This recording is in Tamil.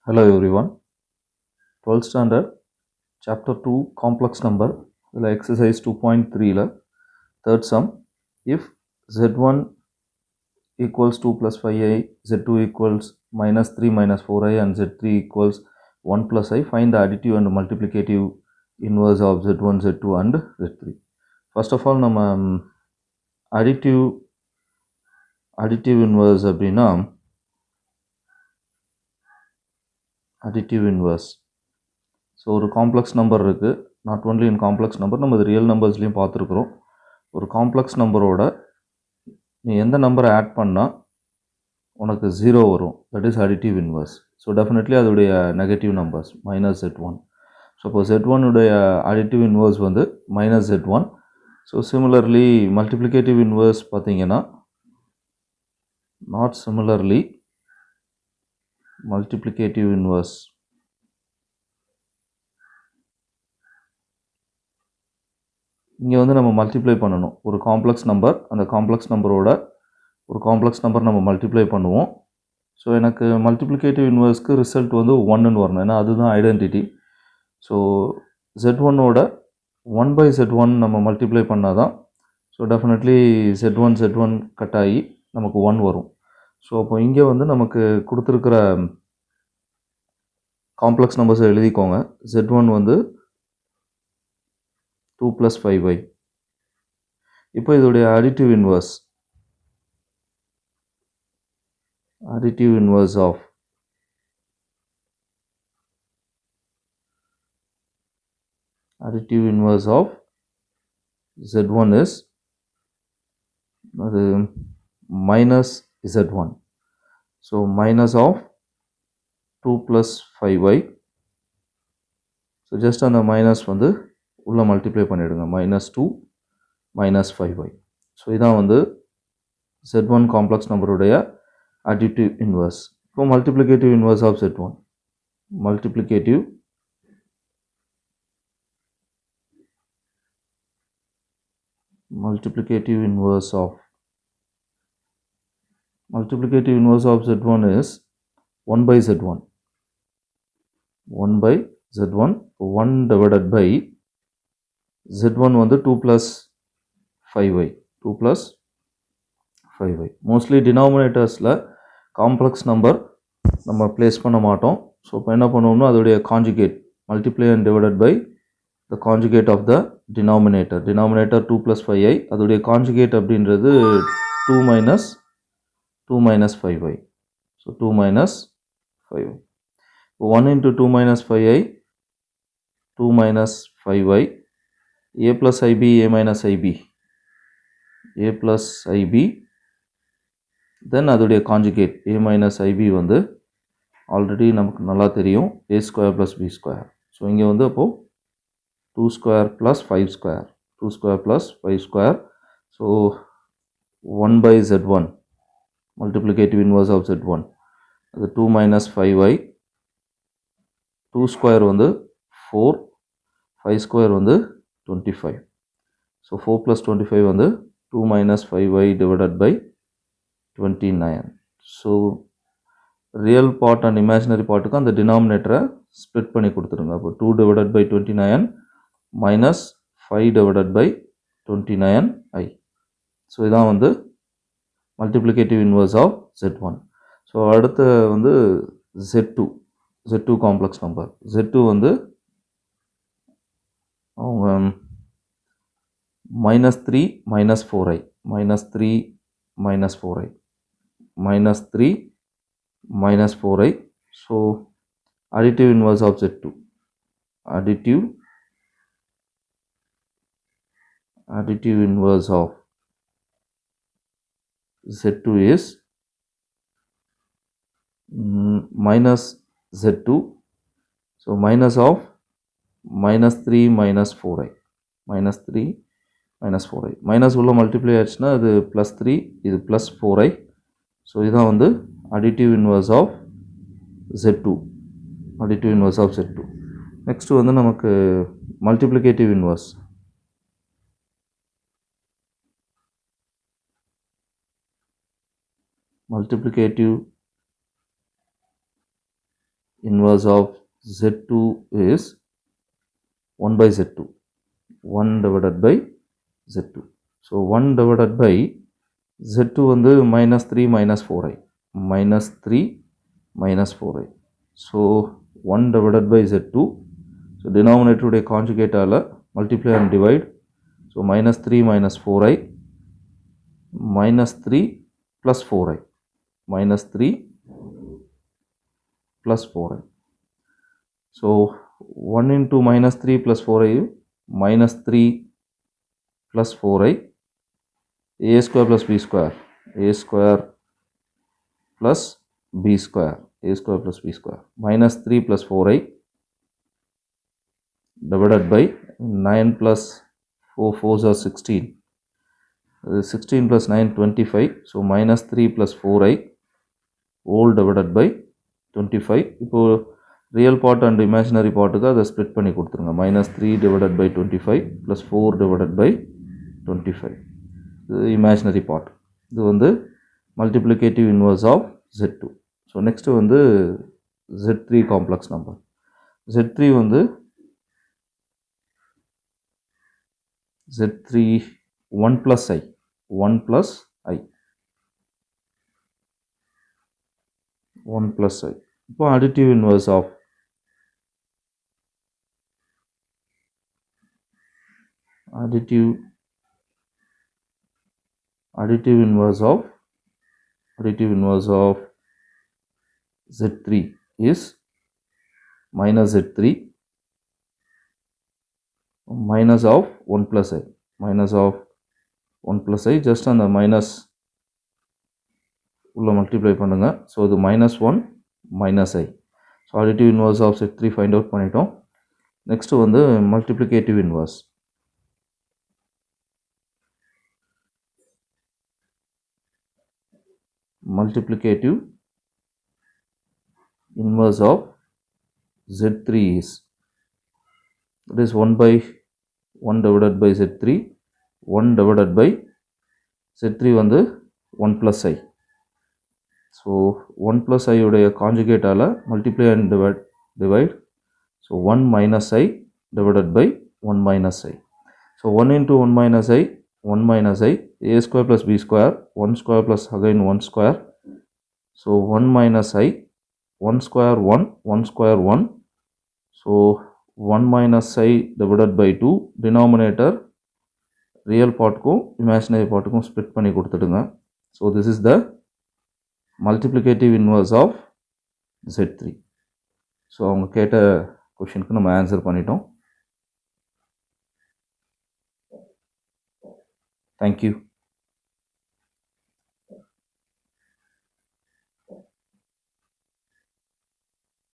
Hello everyone, 12th standard, chapter 2, complex number, exercise 2.3, third sum. If z1 equals 2 plus 5i, z2 equals minus 3 minus 4i and z3 equals 1 plus I, find the additive and multiplicative inverse of z1, z2 and z3. First of all, நம்ம additive inverse அப்படின்னா additive inverse. ஸோ ஒரு காம்ப்ளெக்ஸ் நம்பர் இருக்குது, not only in complex number, நம்ம இது ரியல் நம்பர்ஸ்லையும் பார்த்துருக்குறோம். ஒரு காம்ப்ளெக்ஸ் நம்பரோட நீ எந்த நம்பரை ஆட் பண்ணால் உனக்கு 0 வரும், that is additive inverse. So definitely அதோடைய negative numbers minus z1. So அப்போ z1 உடைய அடிட்டிவ் இன்வர்ஸ் வந்து minus z1. So similarly multiplicative inverse பார்த்தீங்கன்னா நாட் சிமிலர்லி மல்டிப்ளிகேட்டிவ் இன்வர்ஸ் இங்கே வந்து நம்ம மல்டிப்ளை பண்ணணும் ஒரு காம்ப்ளெக்ஸ் நம்பர், அந்த காம்ப்ளெக்ஸ் நம்பரோட ஒரு காம்ப்ளெக்ஸ் நம்பர் நம்ம மல்டிப்ளை பண்ணுவோம். ஸோ எனக்கு மல்டிப்ளிகேட்டிவ் இன்வர்ஸ்க்கு ரிசல்ட் வந்து 1ன்னு வரணும், ஏன்னா அதுதான் ஐடென்டிட்டி. ஸோ z1ஓட 1 by z1 நம்ம மல்டிப்ளை பண்ணால் தான், ஸோ டெஃபினெட்லி z1 கட் ஆகி நமக்கு 1 வரும். ஸோ அப்போ இங்கே வந்து நமக்கு கொடுத்துருக்கிற காம்ப்ளெக்ஸ் நம்பர்ஸை எழுதிக்கோங்க. z1 வந்து 2 plus 5y. இப்போ இதோடைய additive inverse of z1 is அது minus z1. So minus of 2 plus 5y. So just அந்த minus வந்து உள்ள மல்டிப்ளை பண்ணிடுங்க, minus 2 minus 5y. ஸோ இதான் வந்து z1 காம்ப்ளெக்ஸ் நம்பருடைய additive inverse. இப்போ multiplicative inverse of z1, multiplicative inverse of z1 is 1 by z1. 1 by z1, 1 divided by z1 வந்து 2 plus 5y. 2 plus 5y. Mostly டினாமினேட்டர்ஸில் காம்ப்ளெக்ஸ் நம்பர் நம்ம பிளேஸ் பண்ண மாட்டோம். ஸோ இப்போ என்ன பண்ணுவோம்னா அதோடைய conjugate, multiply and divided by the conjugate of the denominator. Denominator 2 plus 5i, அதோடைய கான்ஜுகேட் அப்படின்றது 2 minus 5y. So 2 minus 5y. 1 into 2 minus 5i, 2 minus 5y, a plus ib, a minus ib, a plus ib, தென் அதோடைய கான்ஜுகேட் a minus ib வந்து ஆல்ரெடி நமக்கு நல்லா தெரியும், a square plus b square. So இங்கே வந்து அப்போது 2 square plus 5 square, 2 square plus 5 square. So 1 by z1, multiplicative inverse of z1, அது 2 minus 5y, 2 square வந்து 4, 5 square வந்து 25. ஸோ 4 plus 25 வந்து 2 minus 5y divided by 29. So real part and imaginary பார்ட்டுக்கு அந்த டினாமினேட்டரை ஸ்ப்ளிட் பண்ணி கொடுத்துருங்க. அப்போ 2 divided by 29 minus 5 divided by 29i. So இதான் வந்து multiplicative inverse of z1. So அடுத்து வந்து z2 காம்ப்ளெக்ஸ் நம்பர். z2 வந்து அவங்க minus 3 minus 4i, minus 3 minus 4i, minus 3 minus 4i. So additive inverse of z2, additive inverse of z2 is minus z2. So minus of minus 3 minus 4i, minus 3 minus 4i. Minus உள்ள மல்டிப்ளை ஆச்சுன்னா அது ப்ளஸ் 3, இது ப்ளஸ் 4i. ஸோ இதான் வந்து additive inverse of z2, additive inverse of z2. Next வந்து நமக்கு multiplicative inverse. multiplicative inverse of Z2 is 1 by Z2. 1 divided by Z2. So 1 divided by Z2 வந்து minus 3 minus 4i. Minus 3 minus 4i. So 1 divided by Z2. So denominator உடைய conjugate ஆல multiply and divide. So minus 3 minus 4i. Minus 3 plus 4i. Minus 3 plus 4i. So 1 into minus 3 plus 4i, minus 3 plus 4i, a square plus b square, a square plus b square, a square plus b square, minus 3 plus 4i divided by 9 plus 4, 4s are 16, 16 plus 9, 25, so minus 3 plus 4i whole divided by 25. இப்போ ரியல் பார்ட் அண்ட் இமேஜினரி பார்ட்டுக்கு அதை ஸ்ப்ளிட் பண்ணி கொடுத்துருங்க. Minus 3 divided by 25 plus 4 divided by 25. இது இமேஜினரி பார்ட். இது வந்து multiplicative inverse of Z2. So next வந்து Z3 காம்ப்ளெக்ஸ் நம்பர். Z3 வந்து Z3 1 plus i. 1 plus i. 1 plus i. இப்போ additive inverse of additive inverse of Z3 is minus Z3 minus of 1 plus i. Minus of 1 plus i, just on the minus உள்ள multiply பண்ணுங்க. So இது minus 1 minus i. So additive inverse of Z3 find out பண்ணிட்டோம். Next வந்து multiplicative inverse. Multiplicative inverse of Z3 is, that is 1 by 1 divided by Z3, 1 divided by Z3 வந்து 1 plus i. So 1 plus i உடைய conjugate ஆல multiply and divide. So 1 minus i divided by 1 minus i. So 1 into 1 minus i, 1 minus i, a square plus b square, 1 square plus again 1 square. So 1 minus i, 1 square 1, 1 square 1. So 1 minus i divided by 2, denominator real part को imaginary part को split பண்ணி கொடுத்துடுங்க. So this is the multiplicative inverse of Z3. So அவங்க கேட்ட கொஷினுக்கு நம்ம ஆன்சர் பண்ணிட்டோம். Thank you.